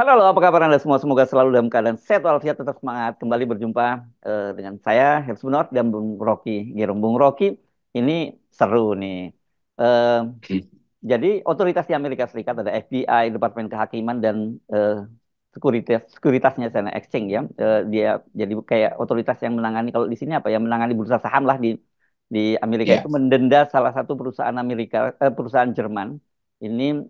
Halo, halo, apa kabar Anda semua? Semoga selalu dalam keadaan sehat walafiat, tetap semangat. Kembali berjumpa dengan saya, Hersbunot, dan Bung Rocky Gerung. Bung Rocky, ini seru nih. Eh, jadi, otoritas di Amerika Serikat ada FBI, Departemen Kehakiman, dan sekuritasnya sana Exchange ya. Dia jadi kayak otoritas yang menangani, kalau di sini apa ya, menangani bursa saham lah di Amerika itu Ya, mendenda salah satu perusahaan perusahaan Jerman. Ini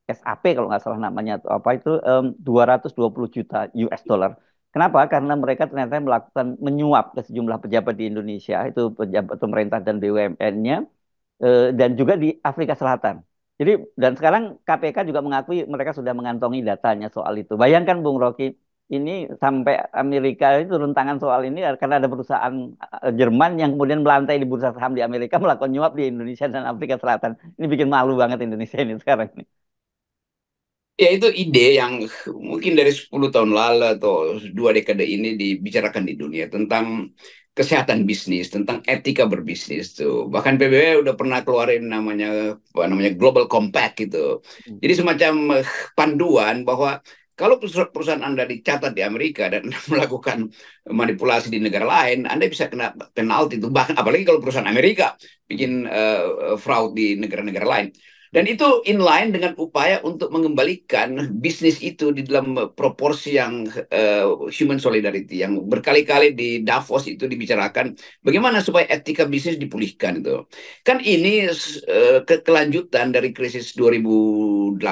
SAP kalau nggak salah namanya atau apa itu 220 juta US dollar. Kenapa? Karena mereka ternyata melakukan menyuap ke sejumlah pejabat di Indonesia, itu pejabat pemerintah dan BUMN-nya, dan juga di Afrika Selatan. Jadi dan sekarang KPK juga mengakui mereka sudah mengantongi datanya soal itu. Bayangkan Bung Rocky, ini sampai Amerika itu turun tangan soal ini karena ada perusahaan Jerman yang kemudian melantai di bursa saham di Amerika melakukan nyuap di Indonesia dan Afrika Selatan. Ini bikin malu banget Indonesia ini sekarang ini. ya itu ide yang mungkin dari 10 tahun lalu atau 2 dekade ini dibicarakan di dunia tentang kesehatan bisnis, tentang etika berbisnis tuh. Bahkan PBB udah pernah keluarin namanya apa namanya Global Compact gitu. Jadi semacam panduan bahwa kalau perusahaan Anda dicatat di Amerika dan melakukan manipulasi di negara lain, Anda bisa kena penalti itu. Bahkan apalagi kalau perusahaan Amerika bikin fraud di negara-negara lain. Dan itu inline dengan upaya untuk mengembalikan bisnis itu di dalam proporsi yang human solidarity yang berkali-kali di Davos itu dibicarakan bagaimana supaya etika bisnis dipulihkan itu. Kan ini kelanjutan dari krisis 2008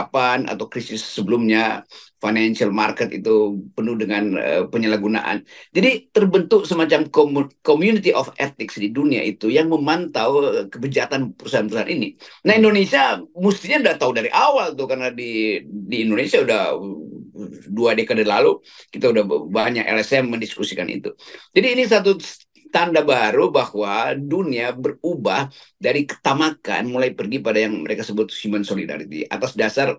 atau krisis sebelumnya financial market itu penuh dengan penyalahgunaan. Jadi terbentuk semacam community of ethics di dunia itu yang memantau kebejatan perusahaan-perusahaan ini. Nah, Indonesia mestinya udah tahu dari awal tuh karena di Indonesia udah 2 dekade lalu kita udah banyak LSM mendiskusikan itu. Jadi ini satu tanda baru bahwa dunia berubah dari ketamakan mulai pergi pada yang mereka sebut human solidarity atas dasar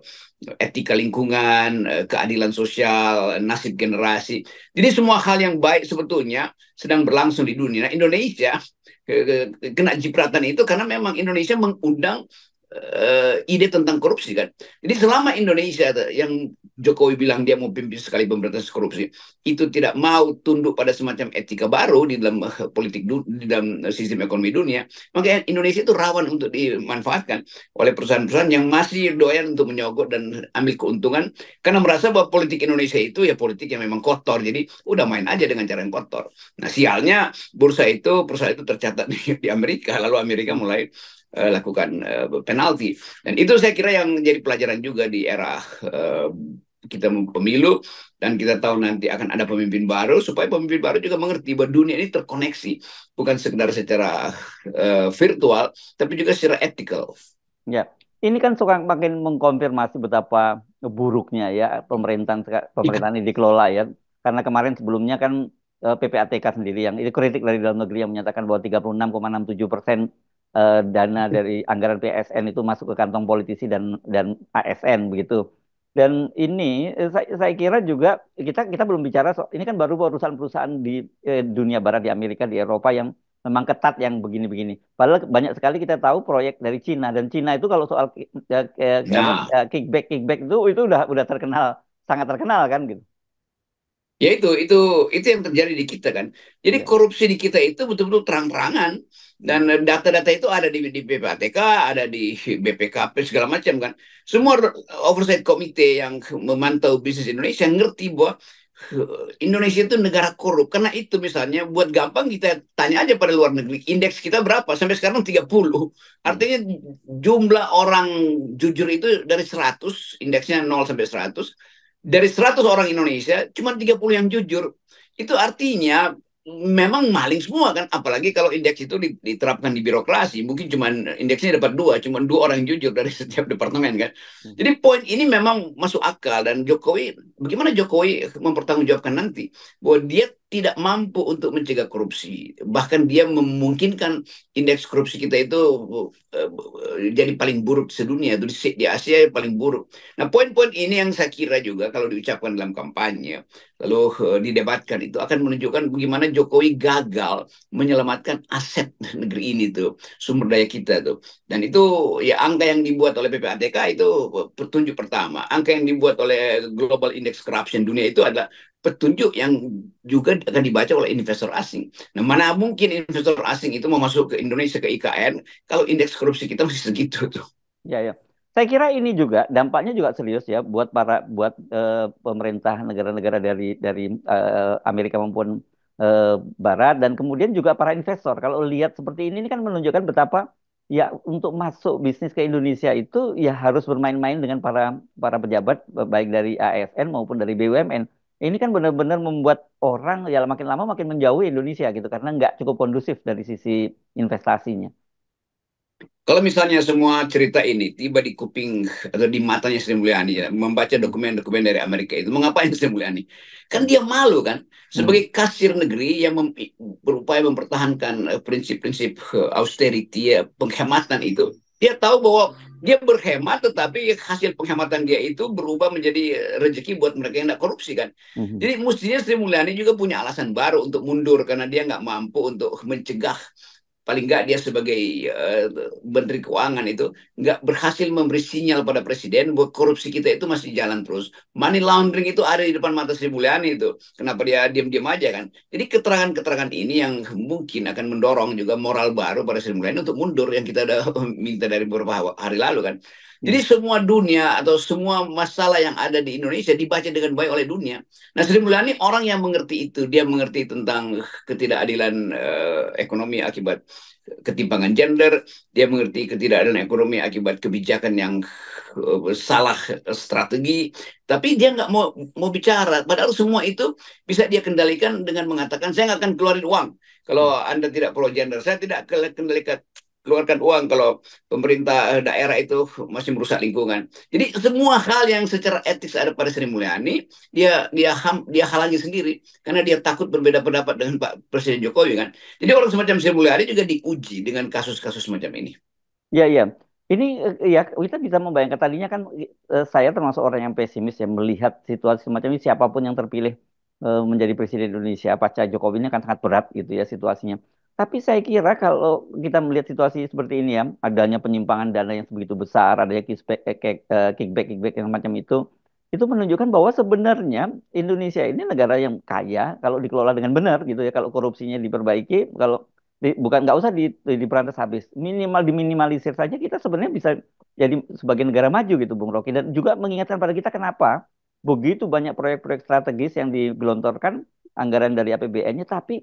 etika lingkungan, keadilan sosial, nasib generasi. Jadi semua hal yang baik sebetulnya sedang berlangsung di dunia. Nah, Indonesia kena cipratan itu karena memang Indonesia mengundang ide tentang korupsi kan. Jadi selama Indonesia yang Jokowi bilang dia mau pimpin sekali pemberantasan korupsi, itu tidak mau tunduk pada semacam etika baru di dalam politik di dalam sistem ekonomi dunia, maka Indonesia itu rawan untuk dimanfaatkan oleh perusahaan-perusahaan yang masih doyan untuk menyogok dan ambil keuntungan karena merasa bahwa politik Indonesia itu ya politik yang memang kotor. Jadi udah main aja dengan cara yang kotor. Nah, sialnya perusahaan itu tercatat di Amerika, lalu Amerika mulai lakukan penalti. Dan itu saya kira yang jadi pelajaran juga di era kita pemilu dan kita tahu nanti akan ada pemimpin baru supaya pemimpin baru juga mengerti bahwa dunia ini terkoneksi bukan sekedar secara virtual tapi juga secara etikal. Ya, ini kan suka makin mengkonfirmasi betapa buruknya ya pemerintahan ini dikelola ya. Karena kemarin sebelumnya kan PPATK sendiri yang itu kritik dari dalam negeri yang menyatakan bahwa 36,67% dana dari anggaran PSN itu masuk ke kantong politisi dan ASN begitu. Dan ini saya kira juga kita kita belum bicara ini kan baru perusahaan-perusahaan di dunia barat di Amerika di Eropa yang memang ketat yang begini-begini. Padahal banyak sekali kita tahu proyek dari Cina dan Cina itu kalau soal Nah, kickback itu udah terkenal sangat terkenal kan gitu. ya itu yang terjadi di kita kan. Jadi Ya. korupsi di kita itu betul-betul terang-terangan dan data-data itu ada di PPATK, ada di BPKP segala macam kan. Semua oversight committee yang memantau bisnis Indonesia ngerti bahwa Indonesia itu negara korup. Karena itu misalnya buat gampang kita tanya aja pada luar negeri, indeks kita berapa? Sampai sekarang 30. Hmm. Artinya jumlah orang jujur itu dari 100, indeksnya 0 sampai 100. Dari 100 orang Indonesia, cuma 30 yang jujur. Itu artinya memang maling semua kan. Apalagi kalau indeks itu diterapkan di birokrasi. Mungkin cuma indeksnya dapat dua, cuma dua orang jujur dari setiap departemen kan. Hmm. Jadi poin ini memang masuk akal. Dan Jokowi, bagaimana Jokowi mempertanggungjawabkan nanti? Bahwa dia tidak mampu untuk mencegah korupsi. Bahkan dia memungkinkan indeks korupsi kita itu jadi paling buruk sedunia, itu di Asia yang paling buruk. Nah, poin-poin ini yang saya kira juga kalau diucapkan dalam kampanye, lalu didebatkan itu akan menunjukkan bagaimana Jokowi gagal menyelamatkan aset negeri ini tuh, sumber daya kita tuh. Dan itu ya angka yang dibuat oleh PPATK itu petunjuk pertama. Angka yang dibuat oleh Global Index Corruption dunia itu adalah petunjuk yang juga akan dibaca oleh investor asing. Nah, mana mungkin investor asing itu mau masuk ke Indonesia ke IKN kalau indeks korupsi kita masih segitu tuh. Ya, ya. Saya kira ini juga dampaknya juga serius ya buat pemerintah negara-negara dari Amerika maupun eh, Barat dan kemudian juga para investor. Kalau lihat seperti ini kan menunjukkan betapa ya untuk masuk bisnis ke Indonesia itu ya harus bermain-main dengan para para pejabat baik dari ASN maupun dari BUMN. Ini kan benar-benar membuat orang ya makin lama makin menjauhi Indonesia gitu karena nggak cukup kondusif dari sisi investasinya. Kalau misalnya semua cerita ini tiba di kuping atau di matanya Sri Mulyani ya, membaca dokumen-dokumen dari Amerika itu, mengapain Sri Mulyani? Kan dia malu kan Hmm. sebagai kasir negeri yang berupaya mempertahankan prinsip-prinsip austerity ya, penghematan itu. Dia tahu bahwa dia berhemat tetapi hasil penghematan dia itu berubah menjadi rezeki buat mereka yang tidak korupsi kan. Mhm. Jadi mestinya Sri Mulyani juga punya alasan baru untuk mundur karena dia nggak mampu untuk mencegah, paling nggak dia sebagai uh, menteri keuangan itu nggak berhasil memberi sinyal pada presiden bahwa korupsi kita itu masih jalan terus. Money laundering itu ada di depan mata Sri Mulyani itu. Kenapa dia diam-diam aja kan? Jadi keterangan-keterangan ini yang mungkin akan mendorong juga moral baru pada Sri Mulyani untuk mundur yang kita udah minta dari beberapa hari lalu kan. Jadi Ya. semua dunia atau semua masalah yang ada di Indonesia dibaca dengan baik oleh dunia. Nah, Sri Mulyani orang yang mengerti itu, dia mengerti tentang ketidakadilan ekonomi akibat ketimpangan gender, dia mengerti ketidakadilan ekonomi akibat kebijakan yang salah strategi, tapi dia nggak mau bicara. Padahal semua itu bisa dia kendalikan dengan mengatakan saya nggak akan keluarin uang kalau Anda tidak pro gender, saya tidak kendalikan keluarkan uang kalau pemerintah daerah itu masih merusak lingkungan. Jadi semua hal yang secara etis ada pada Sri Mulyani, dia halangi sendiri karena dia takut berbeda pendapat dengan Pak Presiden Jokowi kan. Jadi orang semacam Sri Mulyani juga diuji dengan kasus-kasus semacam ini. Ya, ya. Ini ya kita bisa membayangkan tadinya kan saya termasuk orang yang pesimis ya melihat situasi semacam ini siapapun yang terpilih menjadi presiden Indonesia pasca Jokowi ini akan sangat berat gitu ya situasinya. Tapi saya kira kalau kita melihat situasi seperti ini ya, adanya penyimpangan dana yang sebegitu besar, adanya kickback yang macam itu menunjukkan bahwa sebenarnya Indonesia ini negara yang kaya kalau dikelola dengan benar gitu ya, kalau korupsinya diperbaiki, kalau bukan nggak usah diberantas habis, minimal diminimalisir saja kita sebenarnya bisa jadi sebagai negara maju gitu Bung Rocky dan juga mengingatkan pada kita kenapa begitu banyak proyek-proyek strategis yang digelontorkan anggaran dari APBN-nya tapi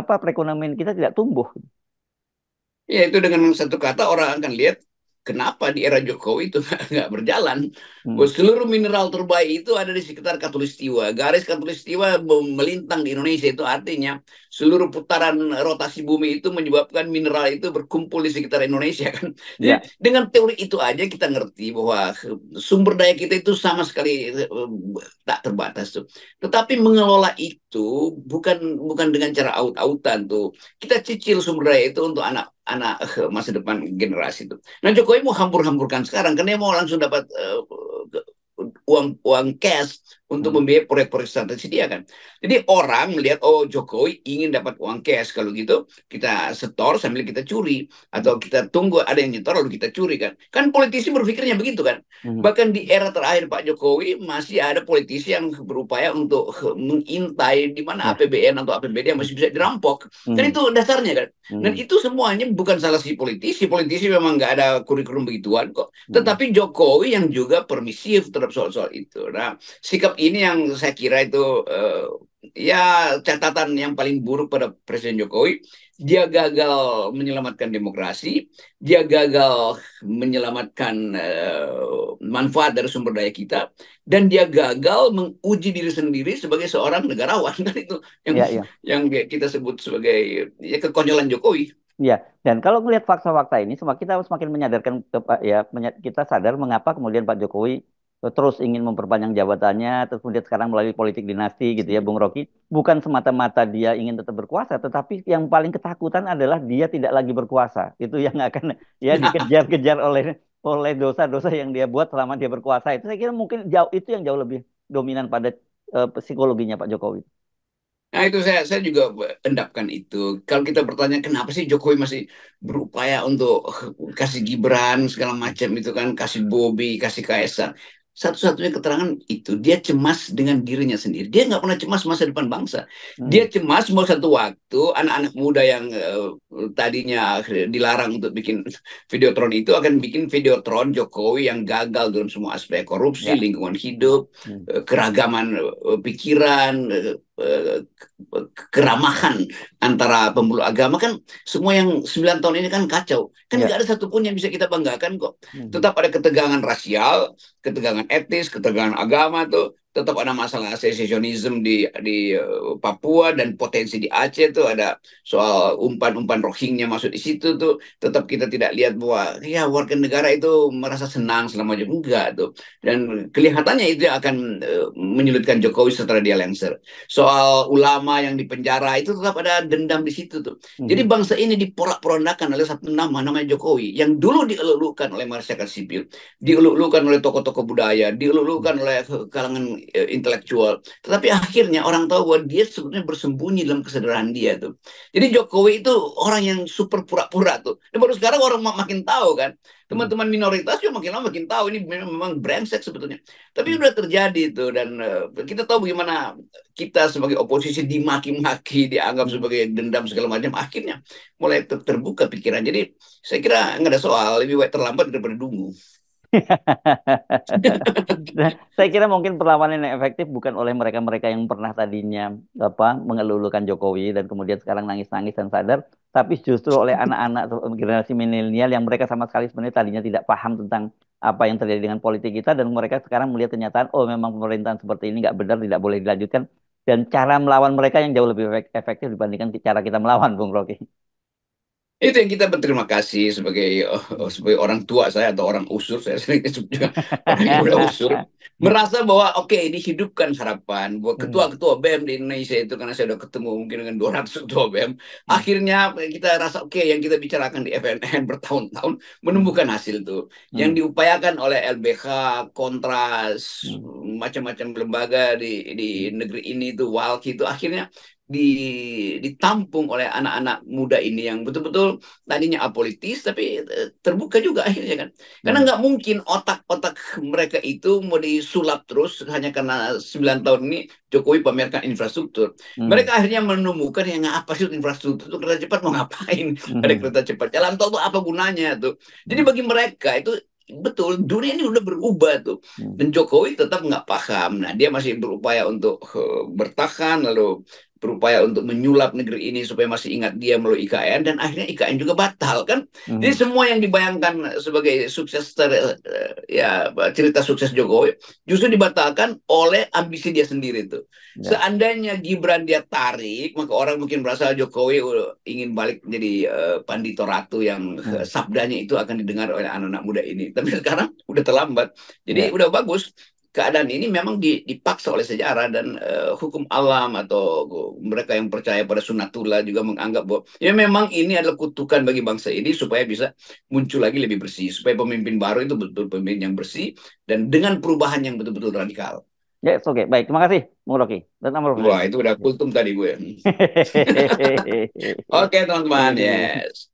perekonomian kita tidak tumbuh. Ya itu dengan satu kata orang akan lihat kenapa di era Jokowi itu nggak berjalan. Hmm. Bahwa seluruh mineral terbaik itu ada di sekitar Katulistiwa. Garis Katulistiwa melintang di Indonesia itu artinya seluruh putaran rotasi bumi itu menyebabkan mineral itu berkumpul di sekitar Indonesia kan. Jadi Ya, dengan teori itu aja kita ngerti bahwa sumber daya kita itu sama sekali tak terbatas tuh. Tetapi mengelola itu bukan bukan dengan cara aut-autan tuh. Kita cicil sumber daya itu untuk anak masa depan generasi itu. Nah Jokowi mau hampur-hampurkan sekarang karena dia mau langsung dapat uang uang cash untuk hmm. membiayai proyek-proyek strategis dia kan. Jadi orang melihat oh Jokowi ingin dapat uang cash, kalau gitu kita setor sambil kita curi atau kita tunggu ada yang nyetor lalu kita curi kan. Kan politisi berpikirnya begitu kan. Hmm. Bahkan di era terakhir Pak Jokowi masih ada politisi yang berupaya untuk mengintai di mana Ya. APBN atau APBD yang masih bisa dirampok. Kan Hmm. itu dasarnya kan. Dan Hmm. itu semuanya bukan salah si politisi. Politisi memang nggak ada kurikulum begituan kok. Hmm. Tetapi Jokowi yang juga permisif terhadap soal-soal itu. Nah, sikap ini yang saya kira itu ya catatan yang paling buruk pada Presiden Jokowi. Dia gagal menyelamatkan demokrasi, dia gagal menyelamatkan manfaat dari sumber daya kita, dan dia gagal menguji diri sendiri sebagai seorang negarawan. Dan itu yang Ya, ya. yang kita sebut sebagai ya kekonyolan Jokowi. Ya, dan kalau melihat fakta-fakta ini, kita semakin menyadarkan ya kita sadar mengapa kemudian Pak Jokowi terus ingin memperpanjang jabatannya, terus kemudian sekarang melalui politik dinasti gitu ya, Bung Rocky. Bukan semata-mata dia ingin tetap berkuasa, tetapi yang paling ketakutan adalah dia tidak lagi berkuasa. Itu yang akan ya dikejar-kejar oleh dosa-dosa yang dia buat selama dia berkuasa. Itu saya kira mungkin jauh itu yang jauh lebih dominan pada psikologinya Pak Jokowi. Nah itu saya juga endapkan itu. Kalau kita bertanya kenapa sih Jokowi masih berupaya untuk kasih Gibran segala macam itu kan, kasih Bobi, kasih Kaisang. Satu-satunya keterangan itu dia cemas dengan dirinya sendiri. Dia nggak pernah cemas masa depan bangsa. Dia Hmm. cemas mau satu waktu anak-anak muda yang tadinya dilarang untuk bikin videotron itu akan bikin videotron Jokowi yang gagal dalam semua aspek korupsi, Ya. lingkungan hidup, Hmm. keragaman pikiran, keramahan antara pemeluk agama kan semua yang 9 tahun ini kan kacau. Kan Ya. nggak ada satupun yang bisa kita banggakan kok. Hmm. Tetap ada ketegangan rasial, ketegangan etis, ketegangan agama tuh. Tetap ada masalah secesionism di Papua dan potensi di Aceh tuh ada soal umpan-umpan Rohingya masuk di situ tuh. Tetap kita tidak lihat bahwa ya warga negara itu merasa senang selama jam enggak tuh. Dan kelihatannya itu yang akan menyulitkan Jokowi setelah dia lengser. Soal ulama yang dipenjara itu tetap ada dendam di situ tuh. Jadi Hmm. bangsa ini diporak-porandakan oleh satu nama namanya Jokowi yang dulu dielulukan oleh masyarakat sipil, dielulukan oleh tokoh-tokoh budaya, dielulukan oleh kalangan intelektual. Tetapi akhirnya orang tahu bahwa dia sebenarnya bersembunyi dalam kesadaran dia tuh. Jadi Jokowi itu orang yang super pura-pura tuh. Dan baru sekarang orang makin tahu kan. Hmm. Teman-teman minoritas juga makin lama makin tahu ini memang brengsek sebetulnya. Tapi Hmm. udah terjadi itu dan kita tahu bagaimana kita sebagai oposisi dimaki-maki, dianggap Hmm. sebagai dendam segala macam, akhirnya mulai terbuka pikiran. Jadi saya kira nggak ada soal, lebih baik terlambat daripada dungu. Nah, saya kira mungkin perlawanan yang efektif bukan oleh mereka-mereka yang pernah tadinya mengelulukan Jokowi dan kemudian sekarang nangis-nangis dan sadar, tapi justru oleh anak-anak atau generasi milenial yang mereka sama sekali sebenarnya tadinya tidak paham tentang apa yang terjadi dengan politik kita dan mereka sekarang melihat kenyataan, oh memang pemerintahan seperti ini nggak benar, tidak boleh dilanjutkan dan cara melawan mereka yang jauh lebih efektif dibandingkan cara kita melawan, Bung Rocky. Itu yang kita berterima kasih sebagai orang tua saya atau orang usur, saya sering disebut juga orang yang udah usur, merasa bahwa oke ini hidupkan harapan bahwa Hmm. ketua-ketua BEM di Indonesia itu karena saya udah ketemu mungkin dengan 200 ketua BEM, Hmm. akhirnya kita rasa oke yang kita bicarakan di FNN bertahun-tahun Hmm. menumbuhkan hasil tuh. Hmm. Yang diupayakan oleh LBH, Kontras, Hmm. macam-macam lembaga di negeri ini tuh, WALKI itu akhirnya ditampung oleh anak-anak muda ini yang betul-betul tadinya apolitis tapi terbuka juga akhirnya kan karena Hmm. nggak mungkin otak-otak mereka itu mau disulap terus hanya karena 9 tahun ini Jokowi pamerkan infrastruktur Hmm. mereka akhirnya menemukan yang apa sih infrastruktur itu kereta cepat mau ngapain ada Hmm. kereta cepat jalan tol itu apa gunanya tuh jadi Hmm. bagi mereka itu betul dunia ini udah berubah tuh Hmm. dan Jokowi tetap nggak paham nah dia masih berupaya untuk bertahan lalu berupaya untuk menyulap negeri ini supaya masih ingat dia melalui IKN dan akhirnya IKN juga batal kan. Jadi Hmm. semua yang dibayangkan sebagai sukses ya cerita sukses Jokowi justru dibatalkan oleh ambisi dia sendiri itu. Ya. Seandainya Gibran dia tarik, maka orang mungkin merasa Jokowi ingin balik menjadi Pandito Ratu yang Hmm. sabdanya itu akan didengar oleh anak-anak muda ini. Tapi sekarang udah terlambat. Jadi Ya. udah bagus keadaan ini memang dipaksa oleh sejarah dan hukum alam atau mereka yang percaya pada sunatullah juga menganggap bahwa ya memang ini adalah kutukan bagi bangsa ini supaya bisa muncul lagi lebih bersih supaya pemimpin baru itu betul pemimpin yang bersih dan dengan perubahan yang betul-betul radikal. Ya, oke. Baik, terima kasih, Bung Rocky. Dan Amar Wah Fahmi. itu udah Ya. kultum tadi gue. Oke teman-teman, yes.